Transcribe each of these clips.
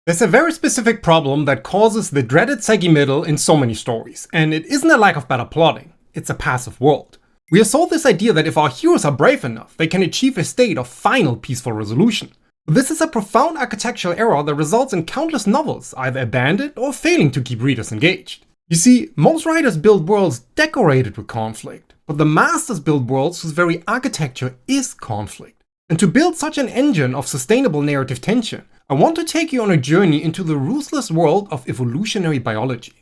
There's a very specific problem that causes the dreaded saggy middle in so many stories, and it isn't a lack of better plotting, it's a passive world. We are sold this idea that if our heroes are brave enough, they can achieve a state of final peaceful resolution. But this is a profound architectural error that results in countless novels either abandoned or failing to keep readers engaged. You see, most writers build worlds decorated with conflict, but the masters build worlds whose very architecture is conflict. And to build such an engine of sustainable narrative tension, I want to take you on a journey into the ruthless world of evolutionary biology.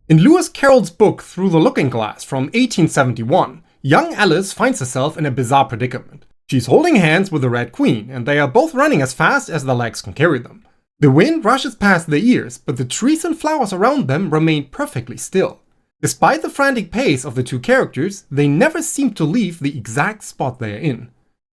In Lewis Carroll's book Through the Looking Glass from 1871, young Alice finds herself in a bizarre predicament. She's holding hands with the Red Queen, and they are both running as fast as their legs can carry them. The wind rushes past their ears, but the trees and flowers around them remain perfectly still. Despite the frantic pace of the two characters, they never seem to leave the exact spot they are in.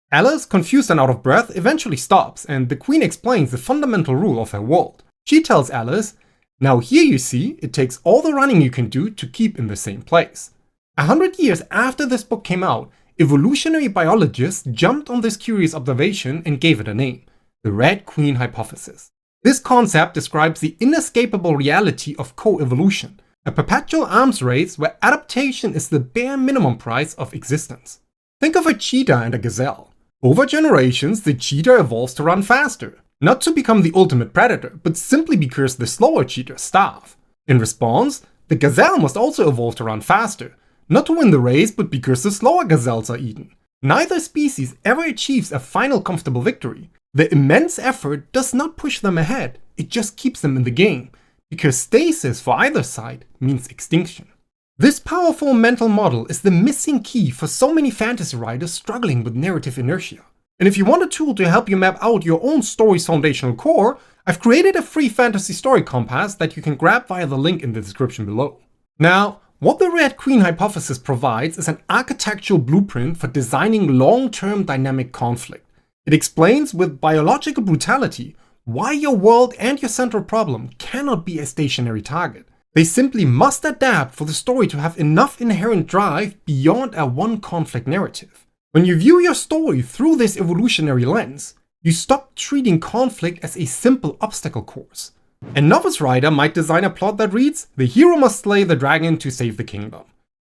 Alice, confused and out of breath, eventually stops, and the Queen explains the fundamental rule of her world. She tells Alice, "Now here you see, it takes all the running you can do to keep in the same place." 100 years after this book came out, evolutionary biologists jumped on this curious observation and gave it a name: the Red Queen hypothesis. This concept describes the inescapable reality of co-evolution, a perpetual arms race where adaptation is the bare minimum price of existence. Think of a cheetah and a gazelle. Over generations, the cheetah evolves to run faster, not to become the ultimate predator, but simply because the slower cheetahs starve. In response, the gazelle must also evolve to run faster, not to win the race, but because the slower gazelles are eaten. Neither species ever achieves a final comfortable victory. The immense effort does not push them ahead, it just keeps them in the game, because stasis for either side means extinction. This powerful mental model is the missing key for so many fantasy writers struggling with narrative inertia. And if you want a tool to help you map out your own story's foundational core, I've created a free fantasy story compass that you can grab via the link in the description below. Now, what the Red Queen hypothesis provides is an architectural blueprint for designing long-term dynamic conflict. It explains with biological brutality why your world and your central problem cannot be a stationary target. They simply must adapt for the story to have enough inherent drive beyond a one-conflict narrative. When you view your story through this evolutionary lens, you stop treating conflict as a simple obstacle course. A novice writer might design a plot that reads, "The hero must slay the dragon to save the kingdom."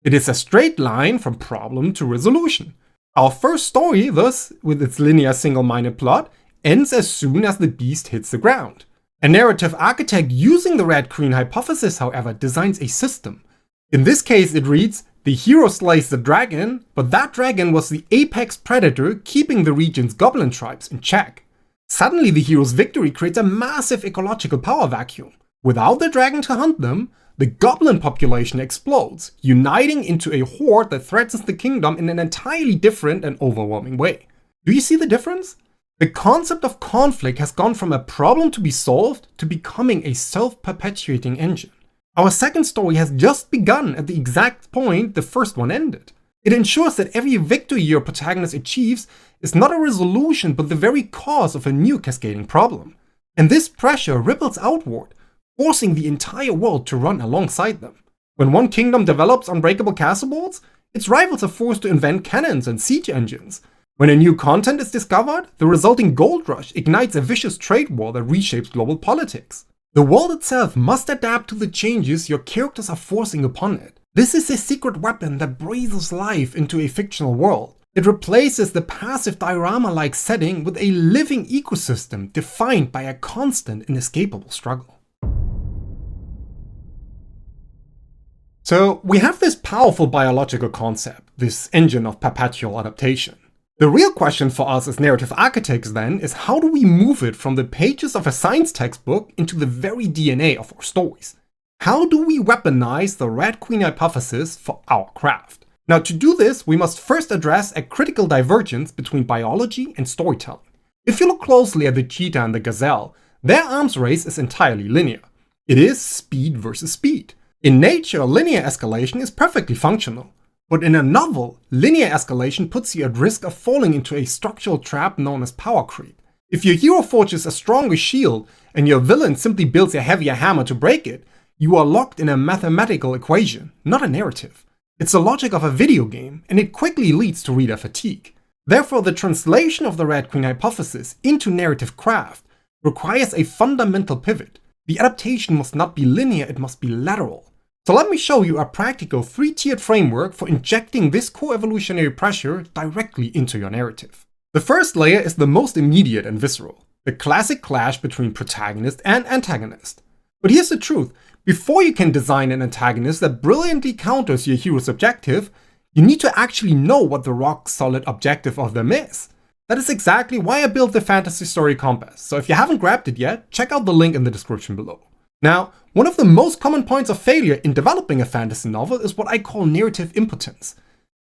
It is a straight line from problem to resolution. Our first story, thus, with its linear single-minded plot, ends as soon as the beast hits the ground. A narrative architect using the Red Queen hypothesis, however, designs a system. In this case, it reads, "The hero slays the dragon, but that dragon was the apex predator keeping the region's goblin tribes in check." Suddenly, the hero's victory creates a massive ecological power vacuum. Without the dragon to hunt them, the goblin population explodes, uniting into a horde that threatens the kingdom in an entirely different and overwhelming way. Do you see the difference? The concept of conflict has gone from a problem to be solved to becoming a self-perpetuating engine. Our second story has just begun at the exact point the first one ended. It ensures that every victory your protagonist achieves is not a resolution but the very cause of a new cascading problem. And this pressure ripples outward, forcing the entire world to run alongside them. When one kingdom develops unbreakable castle walls, its rivals are forced to invent cannons and siege engines. When a new continent is discovered, the resulting gold rush ignites a vicious trade war that reshapes global politics. The world itself must adapt to the changes your characters are forcing upon it. This is a secret weapon that breathes life into a fictional world. It replaces the passive diorama-like setting with a living ecosystem defined by a constant, inescapable struggle. So, we have this powerful biological concept, this engine of perpetual adaptation. The real question for us as narrative architects then is, how do we move it from the pages of a science textbook into the very DNA of our stories? How do we weaponize the Red Queen hypothesis for our craft? Now, to do this, we must first address a critical divergence between biology and storytelling. If you look closely at the cheetah and the gazelle, their arms race is entirely linear. It is speed versus speed. In nature, linear escalation is perfectly functional. But in a novel, linear escalation puts you at risk of falling into a structural trap known as power creep. If your hero forges a stronger shield and your villain simply builds a heavier hammer to break it, you are locked in a mathematical equation, not a narrative. It's the logic of a video game, and it quickly leads to reader fatigue. Therefore, the translation of the Red Queen hypothesis into narrative craft requires a fundamental pivot. The adaptation must not be linear, it must be lateral. So let me show you a practical 3-tiered framework for injecting this co-evolutionary pressure directly into your narrative. The first layer is the most immediate and visceral, the classic clash between protagonist and antagonist. But here's the truth, before you can design an antagonist that brilliantly counters your hero's objective, you need to actually know what the rock-solid objective of them is. That is exactly why I built the Fantasy Story Compass, so if you haven't grabbed it yet, check out the link in the description below. Now, one of the most common points of failure in developing a fantasy novel is what I call narrative impotence.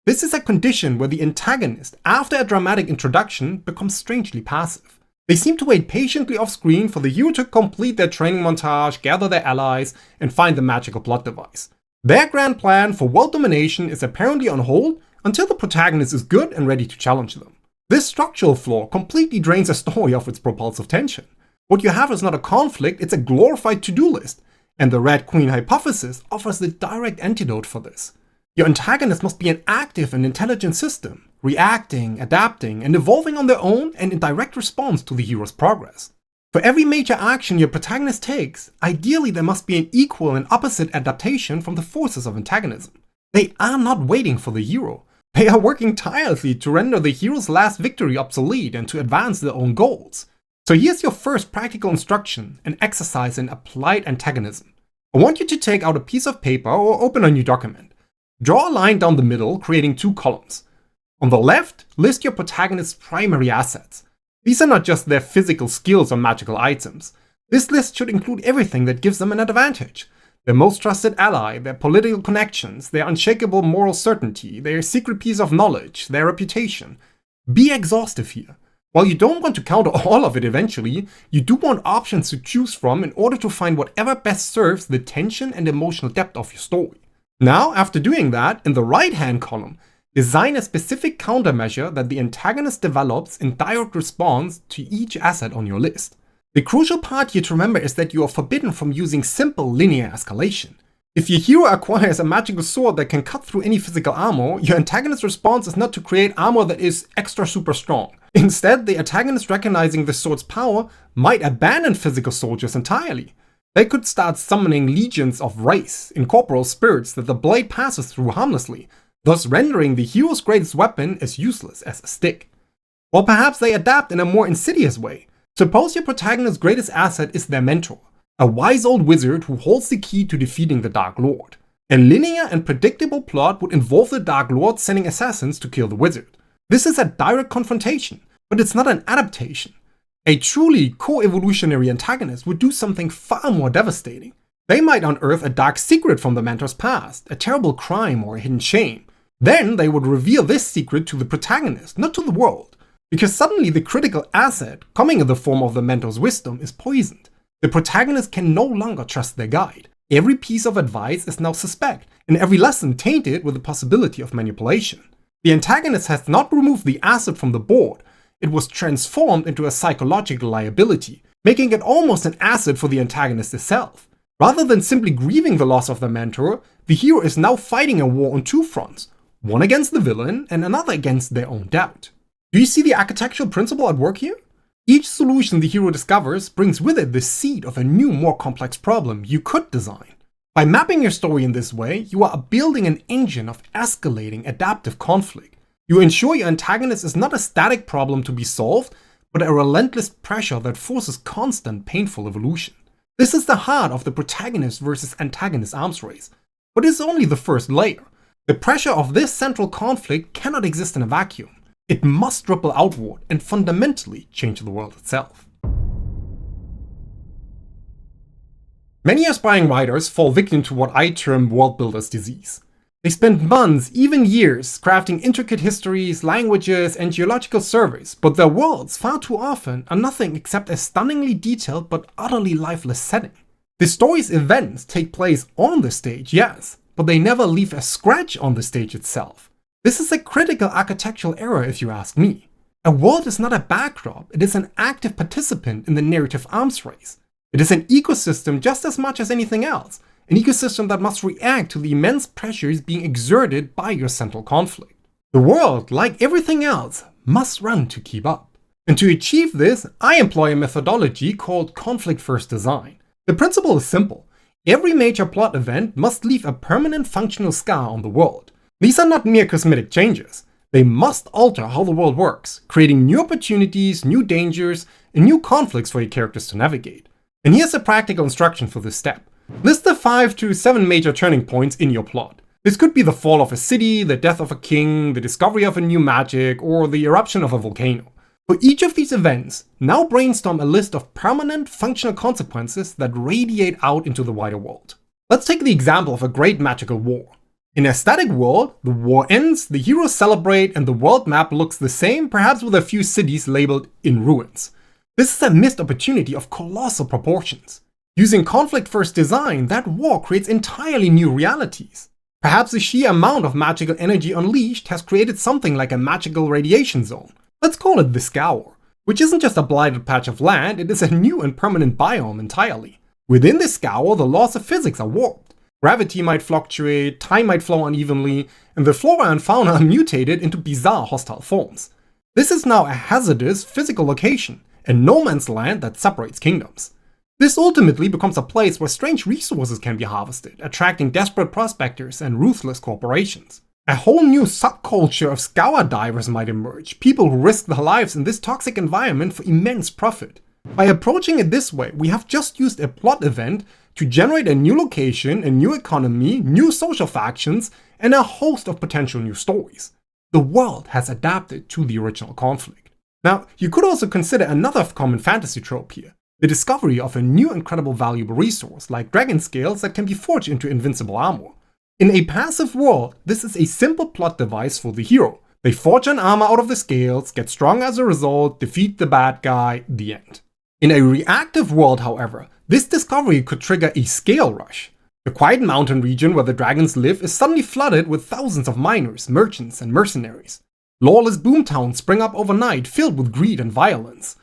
This is a condition where the antagonist, after a dramatic introduction, becomes strangely passive. They seem to wait patiently off-screen for the hero to complete their training montage, gather their allies, and find the magical plot device. Their grand plan for world domination is apparently on hold until the protagonist is good and ready to challenge them. This structural flaw completely drains a story of its propulsive tension. What you have is not a conflict, it's a glorified to-do list, and the Red Queen hypothesis offers the direct antidote for this. Your antagonist must be an active and intelligent system, reacting, adapting, and evolving on their own and in direct response to the hero's progress. For every major action your protagonist takes, ideally there must be an equal and opposite adaptation from the forces of antagonism. They are not waiting for the hero. They are working tirelessly to render the hero's last victory obsolete and to advance their own goals. So here's your first practical instruction, an exercise in applied antagonism. I want you to take out a piece of paper or open a new document. Draw a line down the middle, creating 2 columns. On the left, list your protagonist's primary assets. These are not just their physical skills or magical items. This list should include everything that gives them an advantage. Their most trusted ally, their political connections, their unshakable moral certainty, their secret piece of knowledge, their reputation. Be exhaustive here. While you don't want to counter all of it eventually, you do want options to choose from in order to find whatever best serves the tension and emotional depth of your story. Now, after doing that, in the right-hand column, design a specific countermeasure that the antagonist develops in direct response to each asset on your list. The crucial part here to remember is that you are forbidden from using simple linear escalation. If your hero acquires a magical sword that can cut through any physical armor, your antagonist's response is not to create armor that is extra super strong. Instead, the antagonist, recognizing the sword's power, might abandon physical soldiers entirely. They could start summoning legions of wraiths, incorporeal spirits that the blade passes through harmlessly, thus rendering the hero's greatest weapon as useless as a stick. Or perhaps they adapt in a more insidious way. Suppose your protagonist's greatest asset is their mentor, a wise old wizard who holds the key to defeating the Dark Lord. A linear and predictable plot would involve the Dark Lord sending assassins to kill the wizard. This is a direct confrontation, but it's not an adaptation. A truly co-evolutionary antagonist would do something far more devastating. They might unearth a dark secret from the mentor's past, a terrible crime or a hidden shame. Then they would reveal this secret to the protagonist, not to the world, because suddenly the critical asset, coming in the form of the mentor's wisdom, is poisoned. The protagonist can no longer trust their guide. Every piece of advice is now suspect, and every lesson tainted with the possibility of manipulation. The antagonist has not removed the asset from the board, it was transformed into a psychological liability, making it almost an asset for the antagonist itself. Rather than simply grieving the loss of the mentor, the hero is now fighting a war on 2 fronts, one against the villain and another against their own doubt. Do you see the architectural principle at work here? Each solution the hero discovers brings with it the seed of a new, more complex problem you could design. By mapping your story in this way, you are building an engine of escalating adaptive conflict. You ensure your antagonist is not a static problem to be solved, but a relentless pressure that forces constant, painful evolution. This is the heart of the protagonist versus antagonist arms race, but it's only the first layer. The pressure of this central conflict cannot exist in a vacuum. It must ripple outward and fundamentally change the world itself. Many aspiring writers fall victim to what I term world builder's disease. They spend months, even years, crafting intricate histories, languages, and geological surveys, but their worlds far too often are nothing except a stunningly detailed but utterly lifeless setting. The story's events take place on the stage, yes, but they never leave a scratch on the stage itself. This is a critical architectural error if you ask me. A world is not a backdrop, it is an active participant in the narrative arms race. It is an ecosystem just as much as anything else, an ecosystem that must react to the immense pressures being exerted by your central conflict. The world, like everything else, must run to keep up. And to achieve this, I employ a methodology called conflict-first design. The principle is simple. Every major plot event must leave a permanent functional scar on the world. These are not mere cosmetic changes. They must alter how the world works, creating new opportunities, new dangers, and new conflicts for your characters to navigate. And here's a practical instruction for this step. List the 5 to 7 major turning points in your plot. This could be the fall of a city, the death of a king, the discovery of a new magic, or the eruption of a volcano. For each of these events, now brainstorm a list of permanent, functional consequences that radiate out into the wider world. Let's take the example of a great magical war. In a static world, the war ends, the heroes celebrate, and the world map looks the same, perhaps with a few cities labeled in ruins. This is a missed opportunity of colossal proportions. Using conflict-first design, that war creates entirely new realities. Perhaps the sheer amount of magical energy unleashed has created something like a magical radiation zone. Let's call it the Scour, which isn't just a blighted patch of land, it is a new and permanent biome entirely. Within the Scour, the laws of physics are warped. Gravity might fluctuate, time might flow unevenly, and the flora and fauna are mutated into bizarre hostile forms. This is now a hazardous physical location, a no man's land that separates kingdoms. This ultimately becomes a place where strange resources can be harvested, attracting desperate prospectors and ruthless corporations. A whole new subculture of scour divers might emerge, people who risk their lives in this toxic environment for immense profit. By approaching it this way, we have just used a plot event to generate a new location, a new economy, new social factions, and a host of potential new stories. The world has adapted to the original conflict. Now, you could also consider another common fantasy trope here, the discovery of a new incredible valuable resource like dragon scales that can be forged into invincible armor. In a passive world, this is a simple plot device for the hero. They forge an armor out of the scales, get strong as a result, defeat the bad guy, the end. In a reactive world, however, this discovery could trigger a scale rush. The quiet mountain region where the dragons live is suddenly flooded with thousands of miners, merchants, and mercenaries. Lawless boomtowns spring up overnight, filled with greed and violence.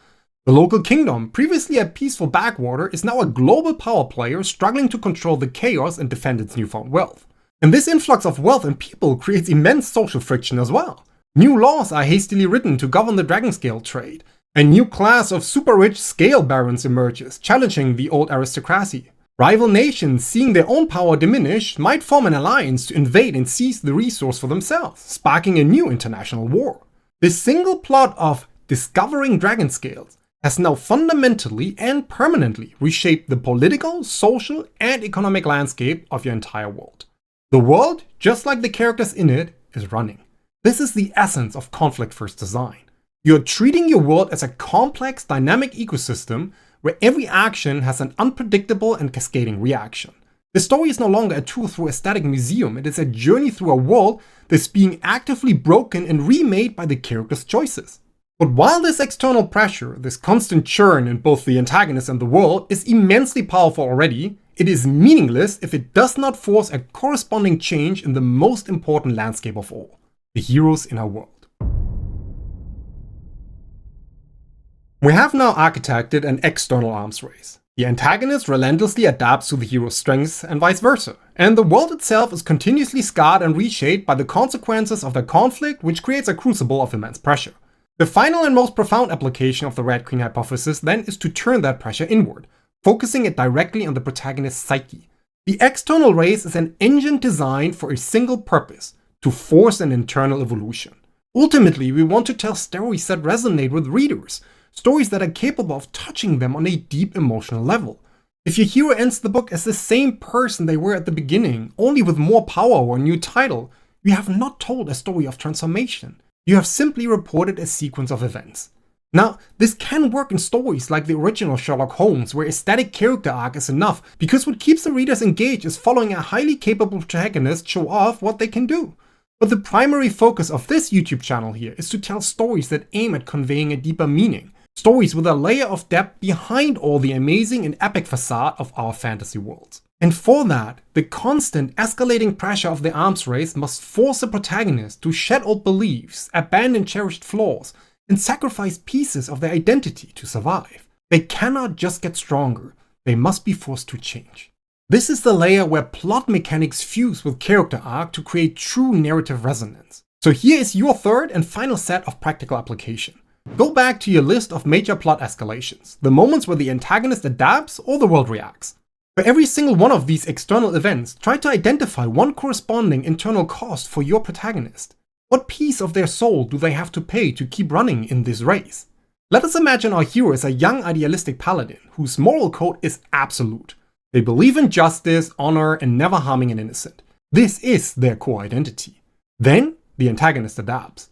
The local kingdom, previously a peaceful backwater, is now a global power player struggling to control the chaos and defend its newfound wealth. And this influx of wealth and people creates immense social friction as well. New laws are hastily written to govern the dragon scale trade. A new class of super-rich scale barons emerges, challenging the old aristocracy. Rival nations, seeing their own power diminish, might form an alliance to invade and seize the resource for themselves, sparking a new international war. This single plot of discovering dragon scales has now fundamentally and permanently reshaped the political, social, and economic landscape of your entire world. The world, just like the characters in it, is running. This is the essence of conflict-first design. You're treating your world as a complex, dynamic ecosystem where every action has an unpredictable and cascading reaction. The story is no longer a tour through a static museum, it is a journey through a world that's being actively broken and remade by the character's choices. But while this external pressure, this constant churn in both the antagonist and the world, is immensely powerful already, it is meaningless if it does not force a corresponding change in the most important landscape of all, the heroes in our world. We have now architected an external arms race. The antagonist relentlessly adapts to the hero's strengths and vice versa, and the world itself is continuously scarred and reshaped by the consequences of the conflict, which creates a crucible of immense pressure. The final and most profound application of the Red Queen hypothesis then is to turn that pressure inward, focusing it directly on the protagonist's psyche. The external race is an engine designed for a single purpose, to force an internal evolution. Ultimately, we want to tell stories that resonate with readers, stories that are capable of touching them on a deep emotional level. If your hero ends the book as the same person they were at the beginning, only with more power or a new title, you have not told a story of transformation. You have simply reported a sequence of events. Now, this can work in stories like the original Sherlock Holmes, where a static character arc is enough, because what keeps the readers engaged is following a highly capable protagonist show off what they can do. But the primary focus of this YouTube channel here is to tell stories that aim at conveying a deeper meaning. Stories with a layer of depth behind all the amazing and epic facade of our fantasy worlds. And for that, the constant escalating pressure of the arms race must force the protagonist to shed old beliefs, abandon cherished flaws, and sacrifice pieces of their identity to survive. They cannot just get stronger, they must be forced to change. This is the layer where plot mechanics fuse with character arc to create true narrative resonance. So here is your third and final set of practical application. Go back to your list of major plot escalations, the moments where the antagonist adapts or the world reacts. For every single one of these external events, try to identify one corresponding internal cost for your protagonist. What piece of their soul do they have to pay to keep running in this race? Let us imagine our hero is a young idealistic paladin whose moral code is absolute. They believe in justice, honor, and never harming an innocent. This is their core identity. Then, the antagonist adapts.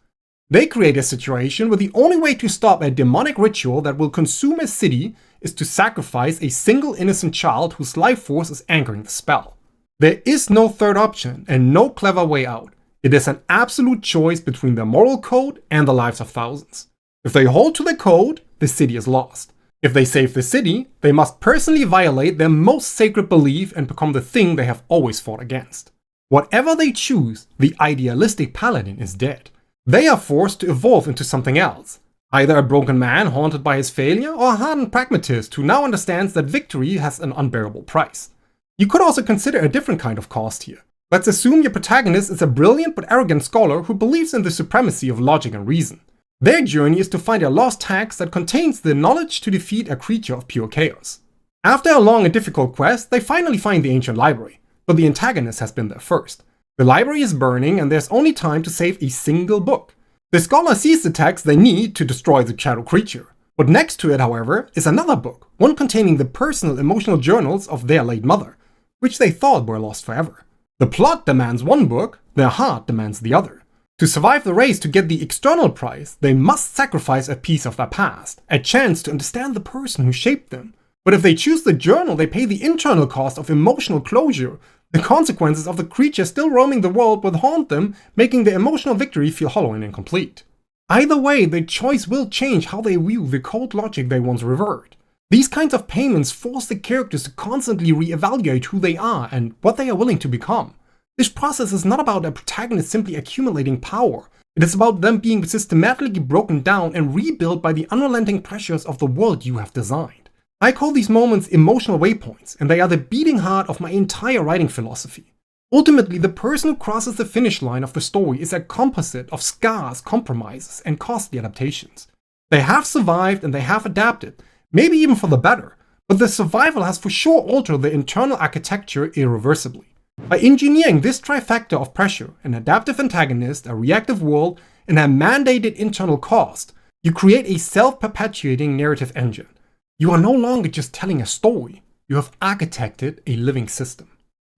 They create a situation where the only way to stop a demonic ritual that will consume a city is to sacrifice a single innocent child whose life force is anchoring the spell. There is no third option and no clever way out. It is an absolute choice between their moral code and the lives of thousands. If they hold to the code, the city is lost. If they save the city, they must personally violate their most sacred belief and become the thing they have always fought against. Whatever they choose, the idealistic paladin is dead. They are forced to evolve into something else. Either a broken man haunted by his failure, or a hardened pragmatist who now understands that victory has an unbearable price. You could also consider a different kind of cost here. Let's assume your protagonist is a brilliant but arrogant scholar who believes in the supremacy of logic and reason. Their journey is to find a lost text that contains the knowledge to defeat a creature of pure chaos. After a long and difficult quest, they finally find the ancient library, but the antagonist has been there first. The library is burning and there's only time to save a single book. The scholar sees the text they need to destroy the shadow creature. But next to it, however, is another book, one containing the personal emotional journals of their late mother, which they thought were lost forever. The plot demands one book, their heart demands the other. To survive the race to get the external prize, they must sacrifice a piece of their past, a chance to understand the person who shaped them. But if they choose the journal, they pay the internal cost of emotional closure. The consequences of the creature still roaming the world will haunt them, making the emotional victory feel hollow and incomplete. Either way, their choice will change how they view the cold logic they once revered. These kinds of payments force the characters to constantly re-evaluate who they are and what they are willing to become. This process is not about a protagonist simply accumulating power. It is about them being systematically broken down and rebuilt by the unrelenting pressures of the world you have designed. I call these moments emotional waypoints, and they are the beating heart of my entire writing philosophy. Ultimately, the person who crosses the finish line of the story is a composite of scars, compromises, and costly adaptations. They have survived and they have adapted, maybe even for the better, but the survival has for sure altered the internal architecture irreversibly. By engineering this trifecta of pressure, an adaptive antagonist, a reactive world, and a mandated internal cost, you create a self-perpetuating narrative engine. You are no longer just telling a story, you have architected a living system.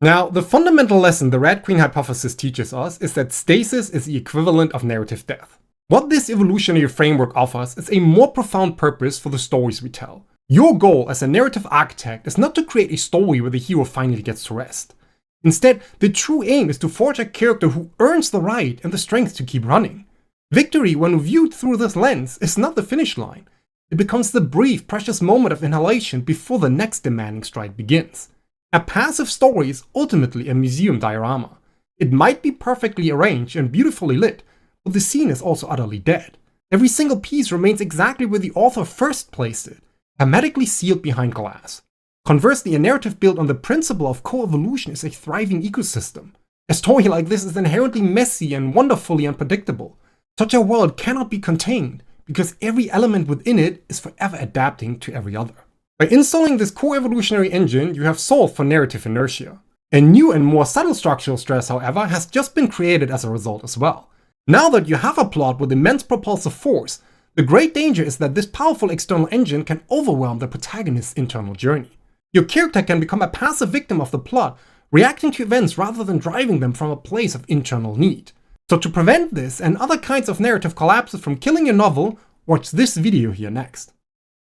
Now, the fundamental lesson the Red Queen hypothesis teaches us is that stasis is the equivalent of narrative death. What this evolutionary framework offers is a more profound purpose for the stories we tell. Your goal as a narrative architect is not to create a story where the hero finally gets to rest. Instead, the true aim is to forge a character who earns the right and the strength to keep running. Victory, when viewed through this lens, is not the finish line. It becomes the brief, precious moment of inhalation before the next demanding stride begins. A passive story is ultimately a museum diorama. It might be perfectly arranged and beautifully lit, but the scene is also utterly dead. Every single piece remains exactly where the author first placed it, hermetically sealed behind glass. Conversely, a narrative built on the principle of co-evolution is a thriving ecosystem. A story like this is inherently messy and wonderfully unpredictable. Such a world cannot be contained, because every element within it is forever adapting to every other. By installing this co-evolutionary engine, you have solved for narrative inertia. A new and more subtle structural stress, however, has just been created as a result as well. Now that you have a plot with immense propulsive force, the great danger is that this powerful external engine can overwhelm the protagonist's internal journey. Your character can become a passive victim of the plot, reacting to events rather than driving them from a place of internal need. So to prevent this and other kinds of narrative collapses from killing your novel, watch this video here next.